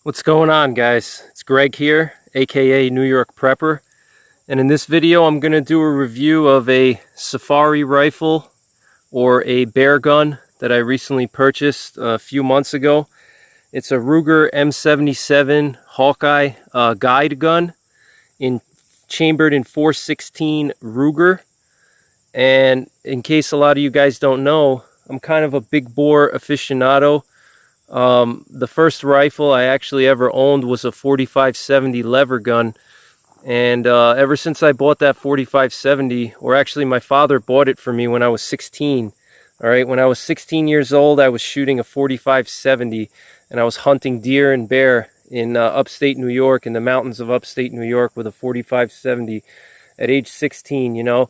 What's going on, guys? It's Greg here, aka NYPrepper, and in this video I'm going to do a review of a safari rifle or a bear gun that I recently purchased a few months ago. It's a Ruger M77 Hawkeye guide gun chambered in 416 Ruger. And in case a lot of you guys don't know, I'm kind of a big bore aficionado. The first rifle I actually ever owned was a 4570 lever gun, and ever since I bought that 4570, or actually my father bought it for me when I was 16. All right, when I was 16 years old, I was shooting a 4570, and I was hunting deer and bear in upstate New York, in the mountains of upstate New York, with a 4570 at age 16. You know,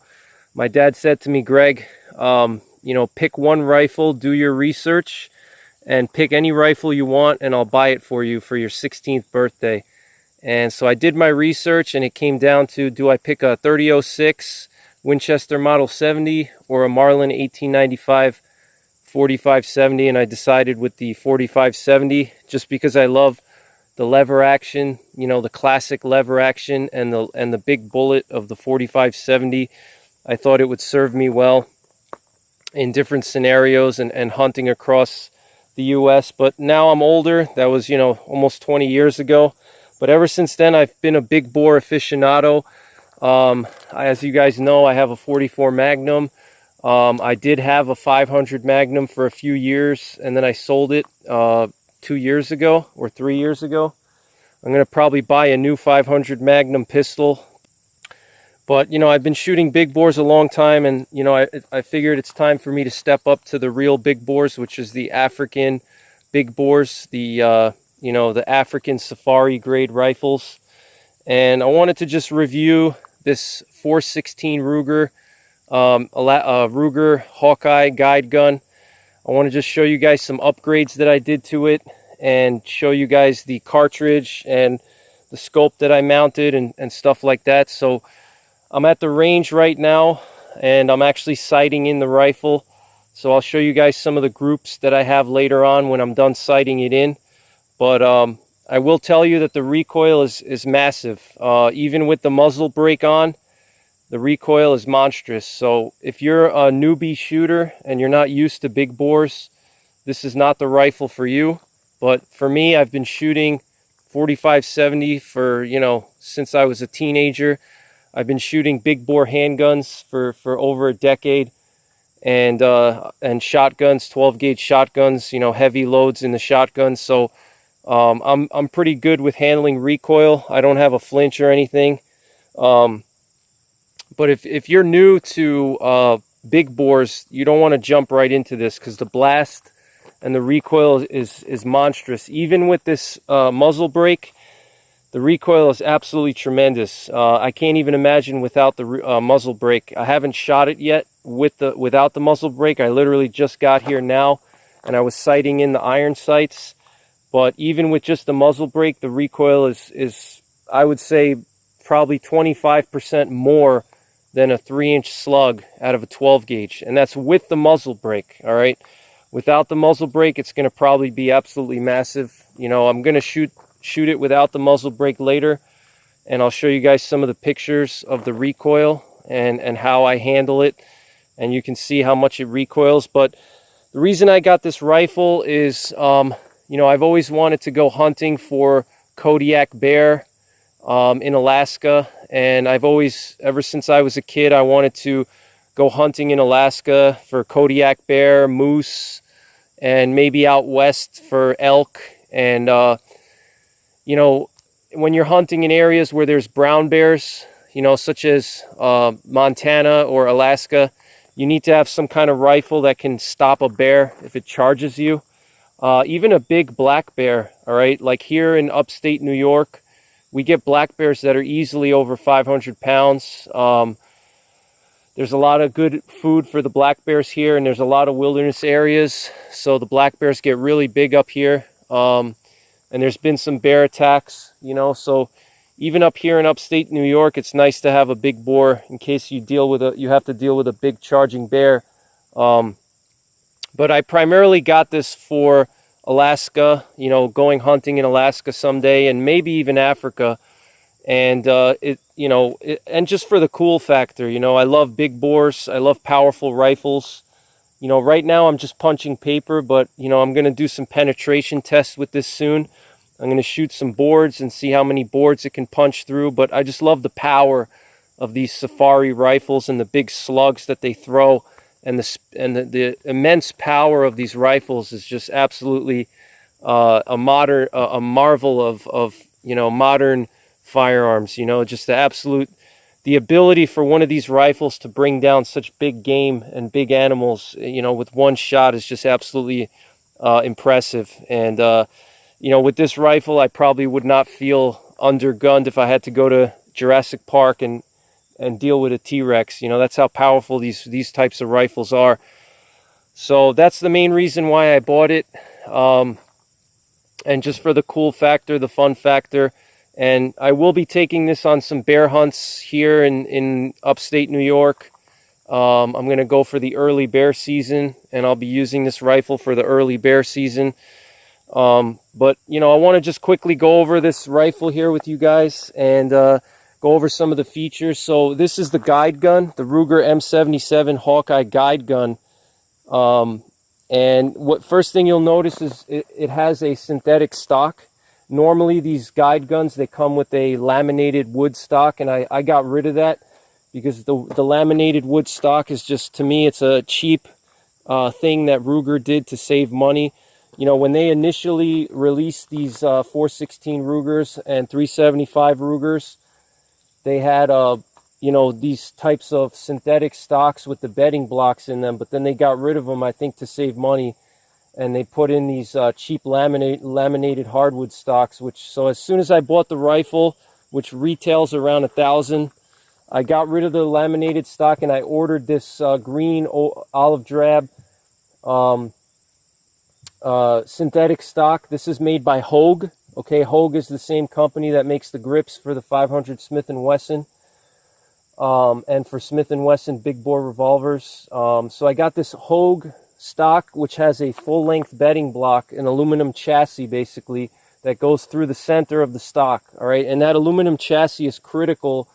my dad said to me, Greg, pick one rifle, do your research, and pick any rifle you want, and I'll buy it for you for your 16th birthday. And so I did my research, and it came down to, do I pick a 3006 Winchester Model 70 or a Marlin 1895 4570? And I decided with the 4570, just because I love the lever action, you know, the classic lever action, and the big bullet of the 4570. I thought it would serve me well in different scenarios and hunting across the US. But now I'm older. That was, almost 20 years ago. But ever since then, I've been a big bore aficionado. As you guys know, I have a 44 Magnum. I did have a 500 Magnum for a few years, and then I sold it 2 years ago or 3 years ago. I'm going to probably buy a new 500 Magnum pistol. But, I've been shooting big bores a long time, and, I figured it's time for me to step up to the real big bores, which is the African big bores, the African safari grade rifles. And I wanted to just review this 416 Ruger, Ruger Hawkeye guide gun. I want to just show you guys some upgrades that I did to it, and show you guys the cartridge and the scope that I mounted and stuff like that. So I'm at the range right now, and I'm actually sighting in the rifle. So I'll show you guys some of the groups that I have later on when I'm done sighting it in. But I will tell you that the recoil is massive. Even with the muzzle brake on, the recoil is monstrous. So if you're a newbie shooter and you're not used to big bores, this is not the rifle for you. But for me, I've been shooting 4570 for, since I was a teenager. I've been shooting big bore handguns for over a decade, and shotguns, 12 gauge shotguns, heavy loads in the shotguns. So I'm pretty good with handling recoil. I don't have a flinch or anything. But if you're new to big bores, you don't want to jump right into this, because the blast and the recoil is monstrous. Even with this muzzle brake, the recoil is absolutely tremendous. I can't even imagine without the muzzle brake. I haven't shot it yet without the muzzle brake. I literally just got here now, and I was sighting in the iron sights. But even with just the muzzle brake, the recoil is I would say probably 25% more than a 3-inch slug out of a 12 gauge, and that's with the muzzle brake. All right, without the muzzle brake, it's going to probably be absolutely massive. I'm going to shoot it without the muzzle brake later, and I'll show you guys some of the pictures of the recoil and how I handle it, and you can see how much it recoils. But the reason I got this rifle is I've always wanted to go hunting for Kodiak bear in Alaska, and ever since I was a kid, I wanted to go hunting in Alaska for Kodiak bear, moose, and maybe out west for elk. And when you're hunting in areas where there's brown bears, such as Montana or Alaska, you need to have some kind of rifle that can stop a bear if it charges you. Even a big black bear, all right? Like here in upstate New York, we get black bears that are easily over 500 pounds. There's a lot of good food for the black bears here, and there's a lot of wilderness areas, so the black bears get really big up here. And there's been some bear attacks, so even up here in upstate New York, it's nice to have a big bore in case you have to deal with a big charging bear. But I primarily got this for Alaska, you know, going hunting in Alaska someday, and maybe even Africa. And and just for the cool factor, you know, I love big bores, I love powerful rifles. You know, right now I'm just punching paper, but you know, I'm going to do some penetration tests with this soon. I'm going to shoot some boards and see how many boards it can punch through. But I just love the power of these safari rifles and the big slugs that they throw, and the immense power of these rifles is just absolutely a marvel of you know, modern firearms. You know, just the ability for one of these rifles to bring down such big game and big animals, you know, with one shot is just absolutely impressive. And you know, with this rifle, I probably would not feel undergunned if I had to go to Jurassic Park and deal with a T-Rex. You know, that's how powerful these types of rifles are. So that's the main reason why I bought it. And just for the cool factor, the fun factor. And I will be taking this on some bear hunts here in upstate New York. I'm going to go for the early bear season, and I'll be using this rifle for the early bear season. But, you know, I want to just quickly go over this rifle here with you guys and go over some of the features. So this is the guide gun, the Ruger M77 Hawkeye guide gun. And first thing you'll notice is it has a synthetic stock. Normally these guide guns, they come with a laminated wood stock, and I got rid of that because the laminated wood stock is just, to me, it's a cheap thing that Ruger did to save money. You know, when they initially released these 416 Rugers and 375 Rugers, they had you know, these types of synthetic stocks with the bedding blocks in them, but then they got rid of them, I think, to save money, and they put in these cheap laminated hardwood stocks. So as soon as I bought the rifle, which retails around $1,000, I got rid of the laminated stock and I ordered this green olive drab synthetic stock. This is made by Hogue. Okay, Hogue is the same company that makes the grips for the 500 Smith & Wesson. And for Smith & Wesson big bore revolvers. So I got this Hogue stock, which has a full-length bedding block, an aluminum chassis basically, that goes through the center of the stock. All right, and that aluminum chassis is critical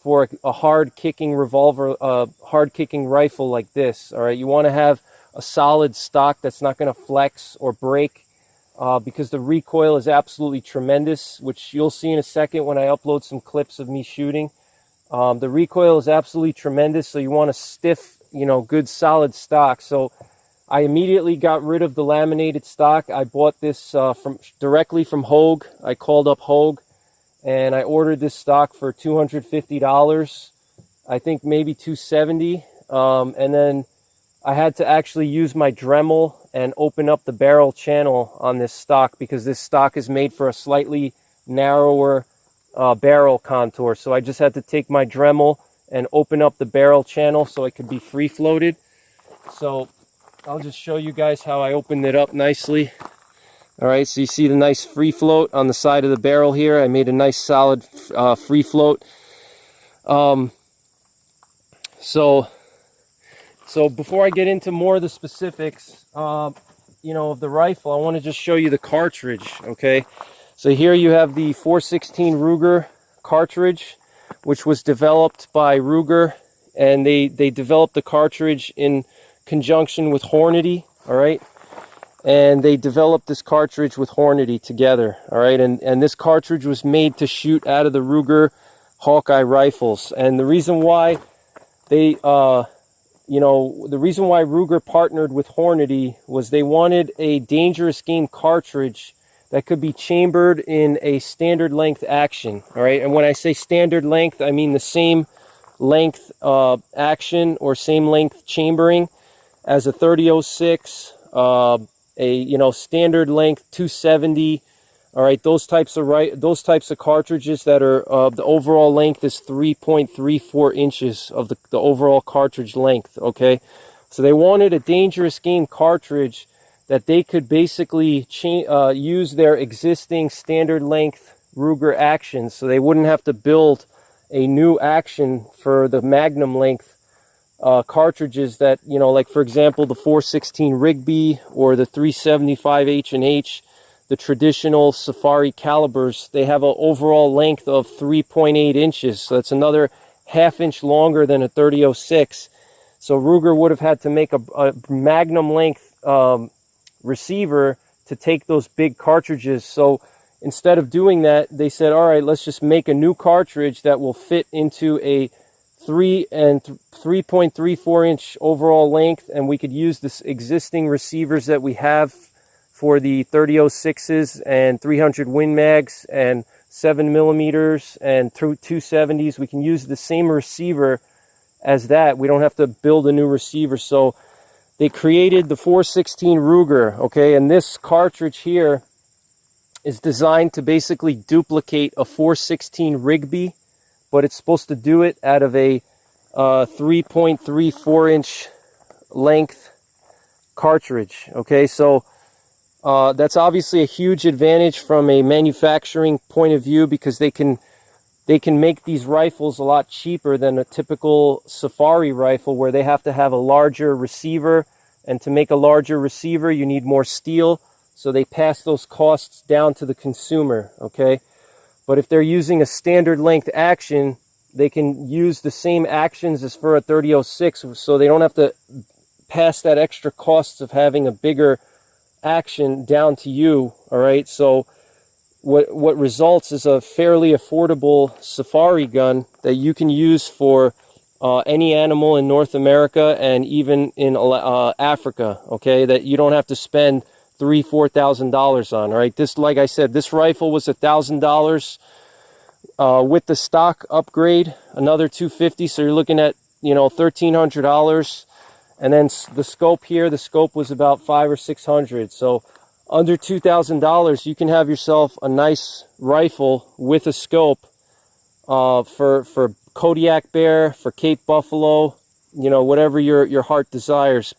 for a hard-kicking revolver, hard-kicking rifle like this. All right, you want to have a solid stock that's not going to flex or break, because the recoil is absolutely tremendous, which you'll see in a second when I upload some clips of me shooting. The recoil is absolutely tremendous, so you want a stiff, you know, good solid stock. So I immediately got rid of the laminated stock. I bought this directly from Hogue. I called up Hogue and I ordered this stock for $250. I think maybe $270. And then I had to actually use my Dremel and open up the barrel channel on this stock, because this stock is made for a slightly narrower barrel contour. So I just had to take my Dremel and open up the barrel channel so it could be free floated. So I'll just show you guys how I opened it up nicely. All right, so you see the nice free float on the side of the barrel here. I made a nice solid free float. So before I get into more of the specifics, you know, of the rifle, I want to just show you the cartridge. Okay, so here you have the 416 Ruger cartridge, which was developed by Ruger, and they developed the cartridge in conjunction with Hornady. All right, and they developed this cartridge with Hornady together. All right, and this cartridge was made to shoot out of the Ruger Hawkeye rifles. And the reason why they the reason why Ruger partnered with Hornady was they wanted a dangerous game cartridge that could be chambered in a standard length action. All right, and when I say standard length, I mean the same length action or same length chambering as a 30-06, a standard length 270. All right, those types of cartridges that are the overall length is 3.34 inches of the overall cartridge length. Okay, so they wanted a dangerous game cartridge that they could basically use their existing standard length Ruger actions, so they wouldn't have to build a new action for the Magnum length cartridges that, you know, like for example the 416 Rigby or the 375 H&H, the traditional Safari calibers, they have an overall length of 3.8 inches. So that's another ½ inch longer than a 30-06. So Ruger would have had to make a magnum length receiver to take those big cartridges. So instead of doing that, they said, all right, let's just make a new cartridge that will fit into a 3.34 inch overall length, and we could use this existing receivers that we have for the 30-06s and 300 Win Mags and 7mm and 270s. We can use the same receiver as that. We don't have to build a new receiver. So they created the 416 Ruger, okay, and this cartridge here is designed to basically duplicate a 416 Rigby, but it's supposed to do it out of a 3.34 inch length cartridge. Okay, so that's obviously a huge advantage from a manufacturing point of view, because they can make these rifles a lot cheaper than a typical Safari rifle, where they have to have a larger receiver, and to make a larger receiver you need more steel, so they pass those costs down to the consumer. Okay, but if they're using a standard length action, they can use the same actions as for a 30-06, so they don't have to pass that extra costs of having a bigger action down to you. All right, so what results is a fairly affordable Safari gun that you can use for any animal in North America and even in Africa. Okay, that you don't have to spend $3,000–$4,000 on. All right, this, like I said, this rifle was $1,000 with the stock upgrade, another $250. So you're looking at, you know, $1,300. And then the scope here, the scope was about $500 or $600. So under $2,000, you can have yourself a nice rifle with a scope for Kodiak bear, for Cape buffalo, you know, whatever your heart desires.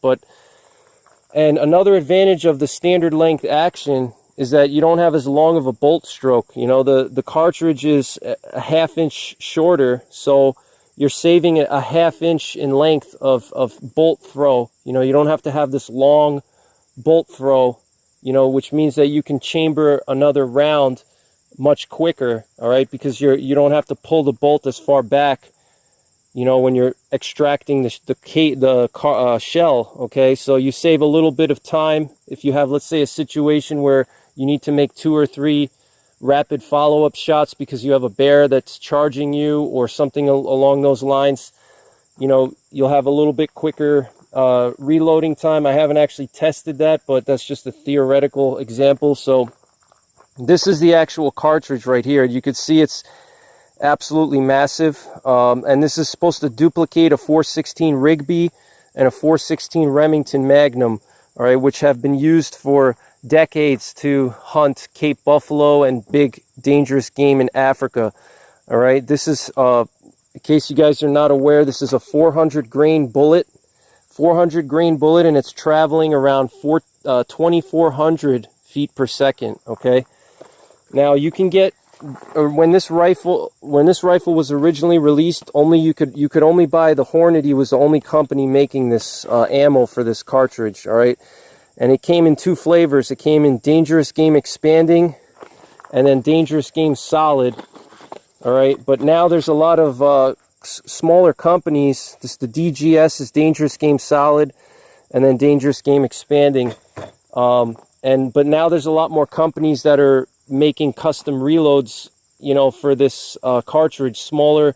And another advantage of the standard length action is that you don't have as long of a bolt stroke. You know, the cartridge is a ½ inch shorter, so you're saving a ½ inch in length of bolt throw. You know, you don't have to have this long bolt throw, you know, which means that you can chamber another round much quicker, all right, because you don't have to pull the bolt as far back, you know, when you're extracting the shell. Okay, so you save a little bit of time if you have, let's say, a situation where you need to make 2 or 3 rapid follow-up shots because you have a bear that's charging you or something along those lines. You know, you'll have a little bit quicker reloading time. I haven't actually tested that, but that's just a theoretical example. So this is the actual cartridge right here. You can see it's absolutely massive, and this is supposed to duplicate a 416 Rigby and a 416 Remington Magnum, all right, which have been used for decades to hunt Cape buffalo and big dangerous game in Africa. All right, this is in case you guys are not aware, this is a 400 grain bullet, and it's traveling around 2,400 feet per second. Okay, now you can get, when this rifle was originally released, you could only buy the Hornady. Was the only company making this ammo for this cartridge. All right, and it came in 2 flavors. It came in Dangerous Game Expanding and then Dangerous Game Solid. All right, but now there's a lot of smaller companies. The DGS is Dangerous Game Solid, and then Dangerous Game Expanding. But now there's a lot more companies that are making custom reloads, you know, for this cartridge. Smaller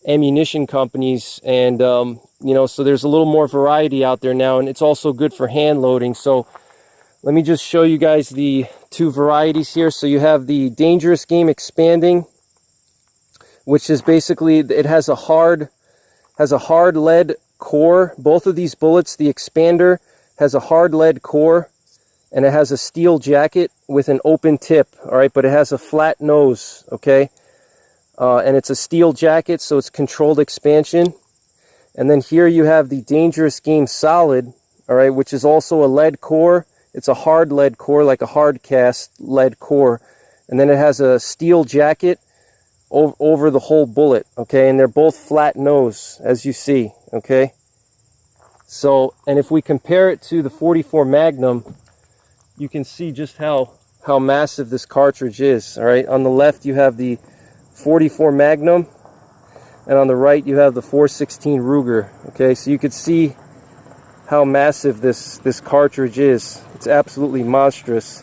ammunition companies, and you know, so there's a little more variety out there now, and it's also good for hand loading. So let me just show you guys the 2 varieties here. So you have the Dangerous Game Expanding, which is basically, it has a hard lead core. Both of these bullets, the Expander has a hard lead core, and it has a steel jacket with an open tip, all right, but it has a flat nose. Okay, and it's a steel jacket, so it's controlled expansion. And then here you have the Dangerous Game Solid, all right, which is also a lead core. It's a hard lead core, like a hard cast lead core, and then it has a steel jacket over the whole bullet. Okay, and they're both flat nose, as you see. Okay, So, and if we compare it to the 44 Magnum, you can see just how massive this cartridge is. All right, on the left you have the 44 Magnum, and on the right you have the 416 Ruger. Okay, so you could see how massive this cartridge is. It's absolutely monstrous.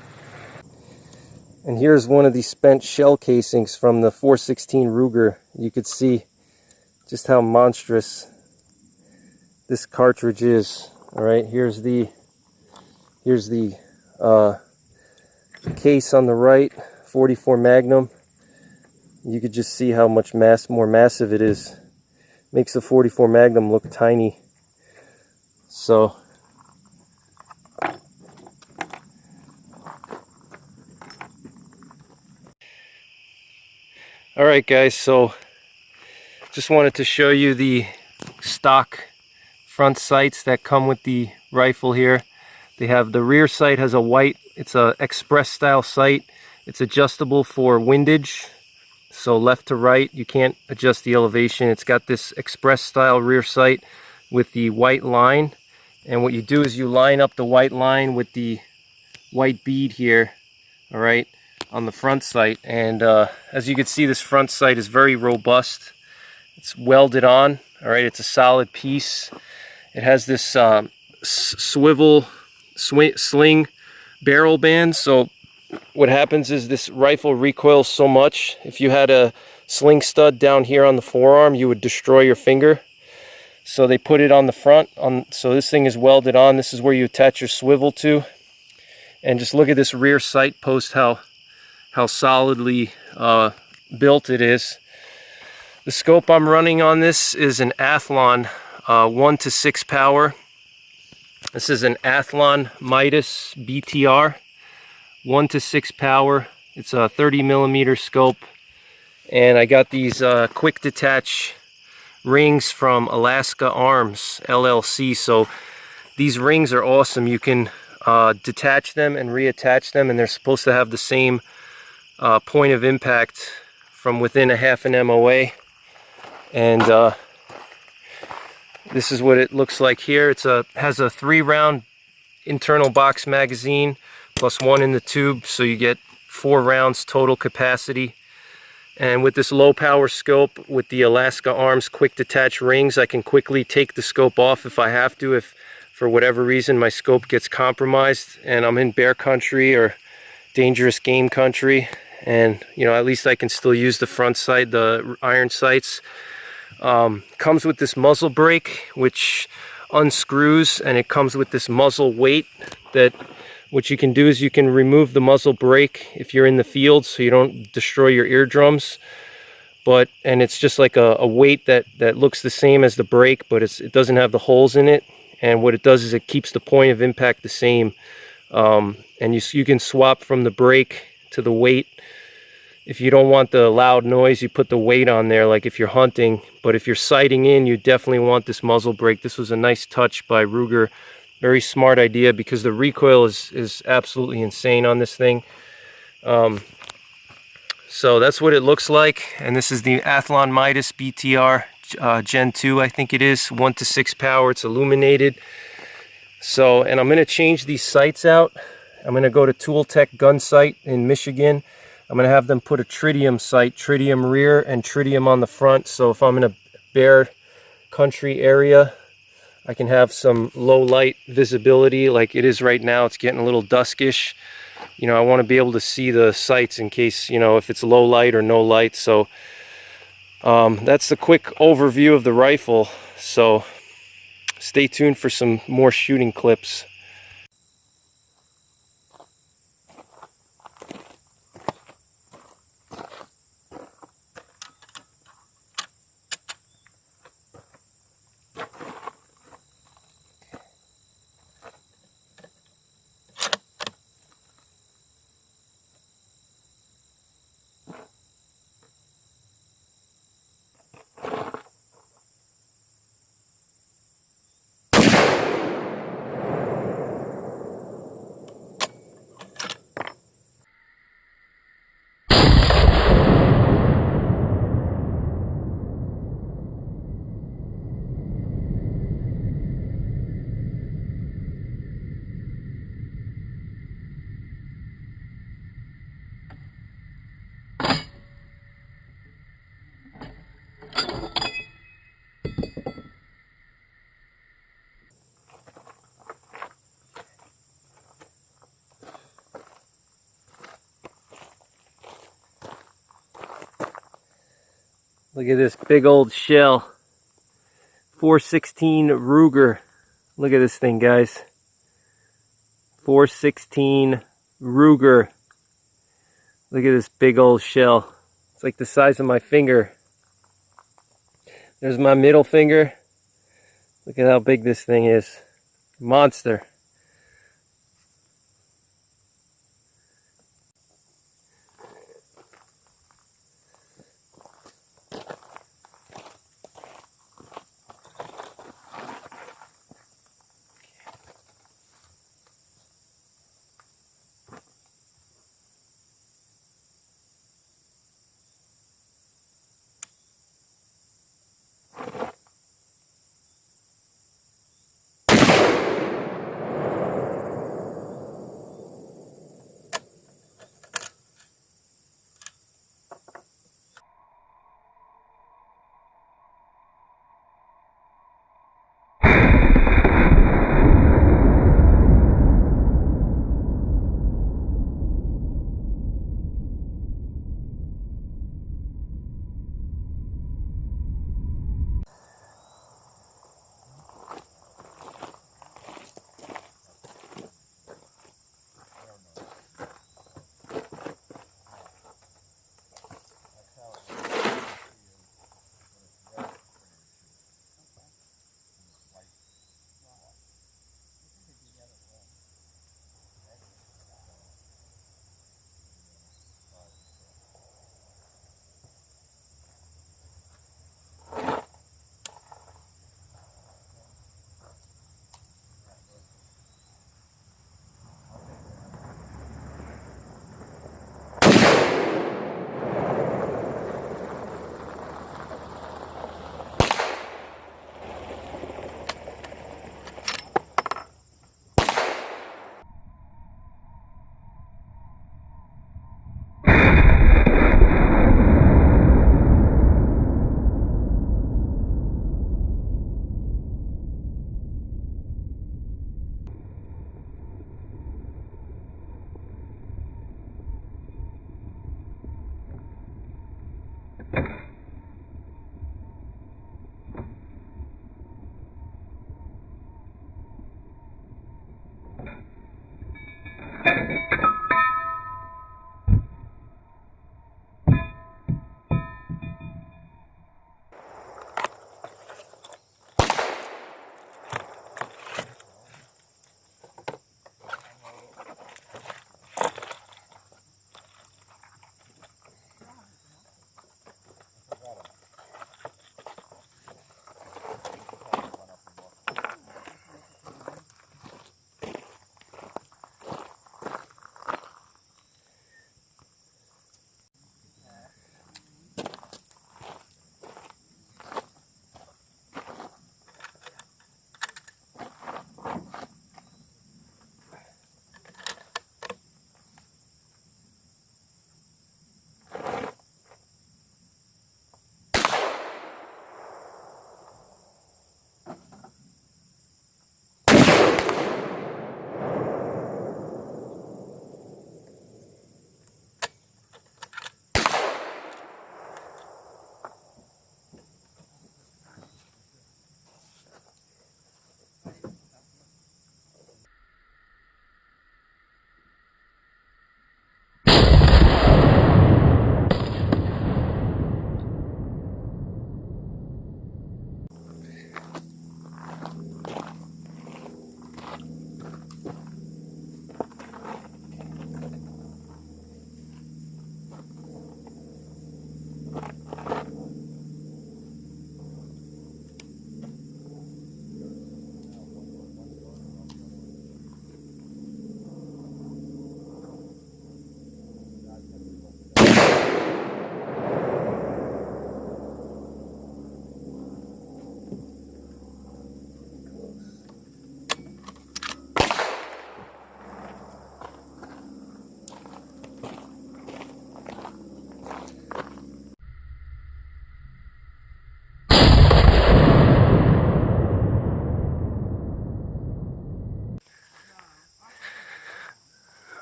And here's one of these spent shell casings from the 416 Ruger. You could see just how monstrous this cartridge is. All right, here's the case on the right, 44 Magnum. You could just see how much more massive it is. Makes the 44 Magnum look tiny. So alright guys, so just wanted to show you the stock front sights that come with the rifle here. They have, the rear sight has a white, it's a express style sight. It's adjustable for windage, so left to right, you can't adjust the elevation. It's got this express style rear sight with the white line, and what you do is you line up the white line with the white bead here, all right, on the front sight. And as you can see, this front sight is very robust. It's welded on, all right, it's a solid piece. It has this sling barrel band, so what happens is this rifle recoils so much, if you had a sling stud down here on the forearm, you would destroy your finger. So they put it on the front, so this thing is welded on. This is where you attach your swivel to. And just look at this rear sight post, how solidly built it is. The scope I'm running on this is an Athlon 1:6 power. This is an Athlon Midas BTR 1:6 power. It's a 30mm scope, and I got these quick detach rings from Alaska Arms LLC. So these rings are awesome. You can detach them and reattach them, and they're supposed to have the same point of impact from within a half an MOA. And this is what it looks like here. It's has a 3-round internal box magazine plus 1 in the tube, so you get 4 rounds total capacity. And with this low power scope with the Alaska Arms quick detach rings, I can quickly take the scope off if I have to, if for whatever reason my scope gets compromised and I'm in bear country or dangerous game country, and you know, at least I can still use the front sight, the iron sights. Comes with this muzzle brake which unscrews, and it comes with this muzzle weight that what you can do is you can remove the muzzle brake if you're in the field so you don't destroy your eardrums. And it's just like a weight that looks the same as the brake, but it doesn't have the holes in it. And what it does is it keeps the point of impact the same. And you can swap from the brake to the weight. If you don't want the loud noise, you put the weight on there, like if you're hunting. But if you're sighting in, you definitely want this muzzle brake. This was a nice touch by Ruger. Very smart idea, because the recoil is absolutely insane on this thing. So that's what it looks like. And this is the Athlon Midas BTR Gen 2, I think it is, 1:6 power. It's illuminated. So, and I'm going to change these sights out. I'm going to go to Tool Tech Gun Sight in Michigan. I'm going to have them put a tritium sight, tritium rear and tritium on the front. So if I'm in a bear country area, I can have some low light visibility like it is right now. It's getting a little duskish. You know, I want to be able to see the sights in case, you know, if it's low light or no light. So that's the quick overview of the rifle. So stay tuned for some more shooting clips. Look at this big old shell. 416 Ruger. Look at this thing, guys. 416 Ruger. Look at this big old shell. It's like the size of my finger. There's my middle finger. Look at how big this thing is. Monster.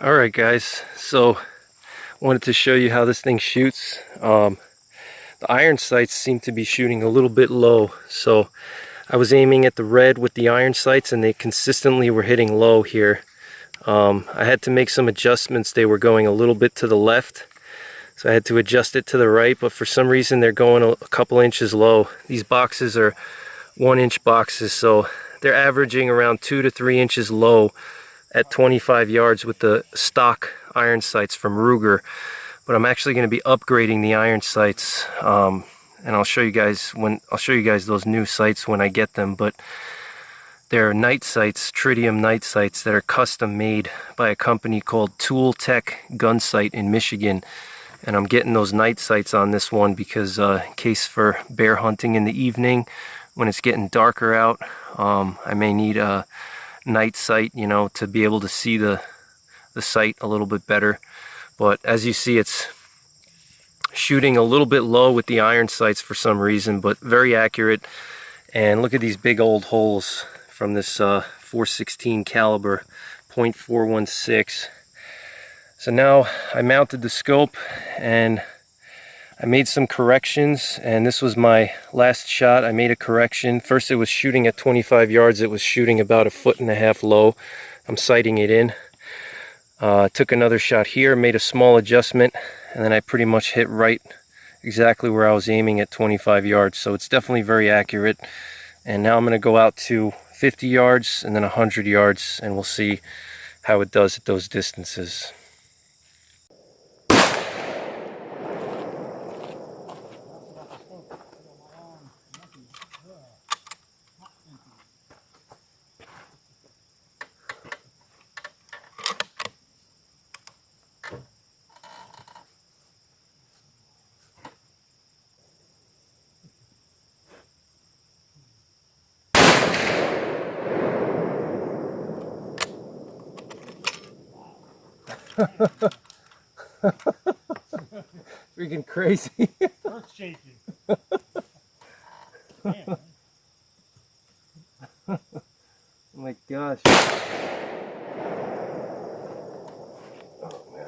Alright guys, so wanted to show you how this thing shoots. The the iron sights seem to be shooting a little bit low. So I was aiming at the red with the iron sights and they consistently were hitting low here. I had to make some adjustments. They were going a little bit to the left, so I had to adjust it to the right, but for some reason they're going a couple inches low. These boxes are 1-inch boxes, so they're averaging around 2 to 3 inches low at 25 yards with the stock iron sights from Ruger. But I'm actually going to be upgrading the iron sights, and I'll show you guys those new sights when I get them. But they're night sights, tritium night sights that are custom made by a company called Tool Tech Gun Sight in Michigan. And I'm getting those night sights on this one because in case for bear hunting in the evening when it's getting darker out, I may need a night sight, you know, to be able to see the sight a little bit better. But as you see, it's shooting a little bit low with the iron sights for some reason, but very accurate. And look at these big old holes from this 416 caliber .416. So now I mounted the scope and I made some corrections, and this was my last shot. I made a correction. First it was shooting at 25 yards. It was shooting about 1.5 feet low. I'm sighting it in. Took another shot here, made a small adjustment, and then I pretty much hit right exactly where I was aiming at 25 yards. So it's definitely very accurate. And now I'm going to go out to 50 yards and then 100 yards, and we'll see how it does at those distances. Freaking crazy. Earth shaking. Man. Oh my gosh. Oh man.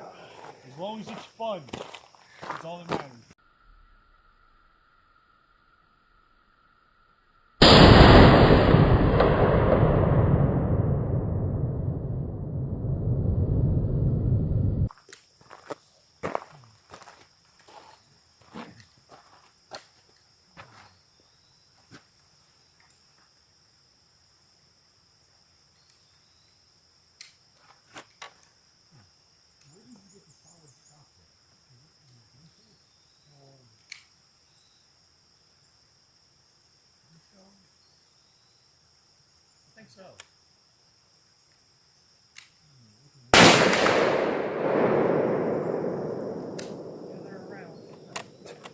As long as it's fun, that's all that matters. I think so. Yeah, they're around.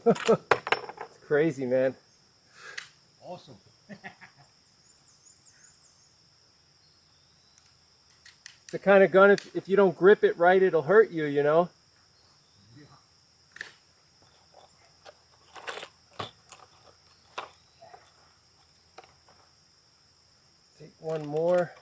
It's crazy, man. Awesome. It's the kind of gun, if you don't grip it right, it'll hurt you, you know? Yeah. Take one more.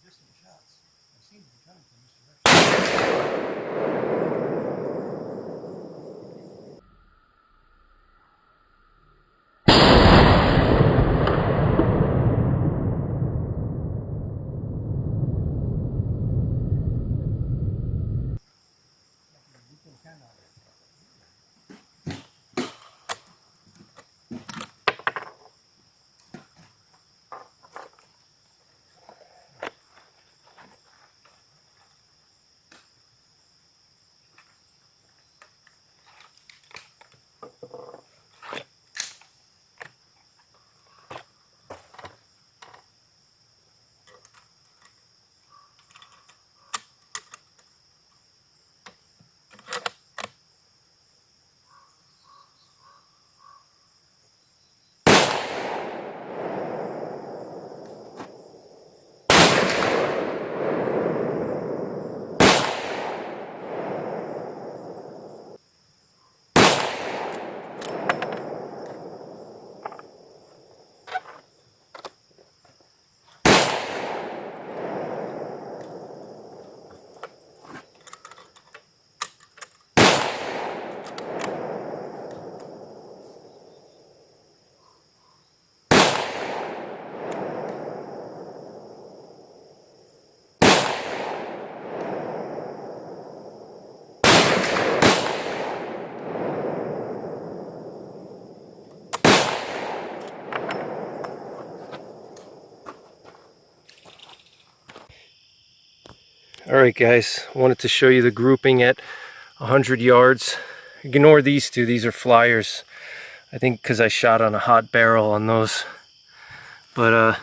Distant shots. They seem to be coming from this direction. Alright guys, I wanted to show you the grouping at 100 yards. Ignore these two, these are flyers. I think because I shot on a hot barrel on those. But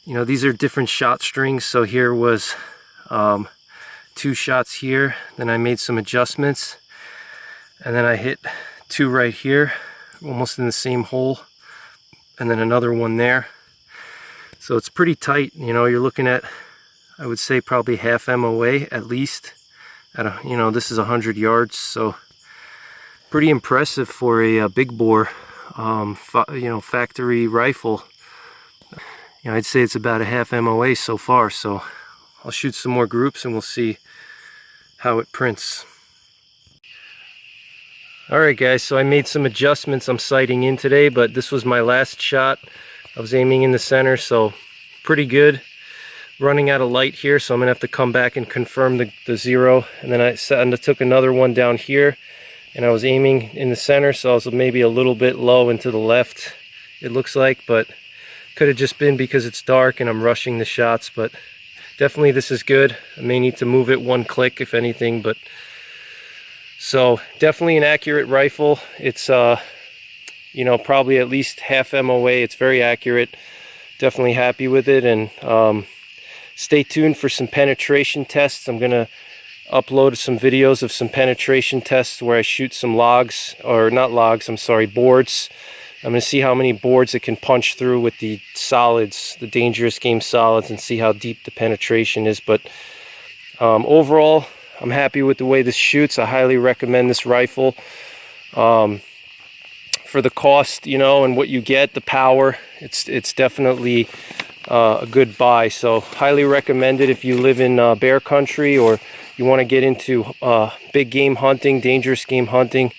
you know, these are different shot strings. So here was 2 shots here, then I made some adjustments, and then I hit 2 right here, almost in the same hole, and then another one there. So it's pretty tight. You know, you're looking at, I would say, probably half MOA at least. You know, this is 100 yards, so pretty impressive for a big bore, you know, factory rifle. You know, I'd say it's about a half MOA so far. So I'll shoot some more groups and we'll see how it prints. Alright guys, so I made some adjustments. I'm sighting in today, but this was my last shot. I was aiming in the center, so pretty good. Running out of light here, so I'm gonna have to come back and confirm the 0. And then I took another one down here, and I was aiming in the center, so I was maybe a little bit low and to the left, it looks like, but could have just been because it's dark and I'm rushing the shots. But definitely this is good. I may need to move it 1 click if anything, but so definitely an accurate rifle. It's you know, probably at least half MOA. It's very accurate. Definitely happy with it. And stay tuned for some penetration tests. I'm gonna upload some videos of some penetration tests where I shoot some logs, or not logs, I'm sorry, boards. I'm gonna see how many boards it can punch through with the solids, the dangerous game solids, and see how deep the penetration is. But overall, I'm happy with the way this shoots. I highly recommend this rifle. For the cost, you know, and what you get, the power, it's definitely a good buy. So highly recommend it if you live in bear country, or you want to get into big game hunting, dangerous game hunting.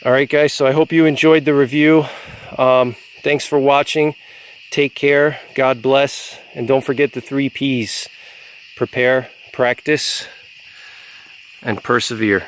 Alright guys, so I hope you enjoyed the review. Thanks for watching. Take care, God bless, and don't forget the 3 P's: prepare, practice, and persevere.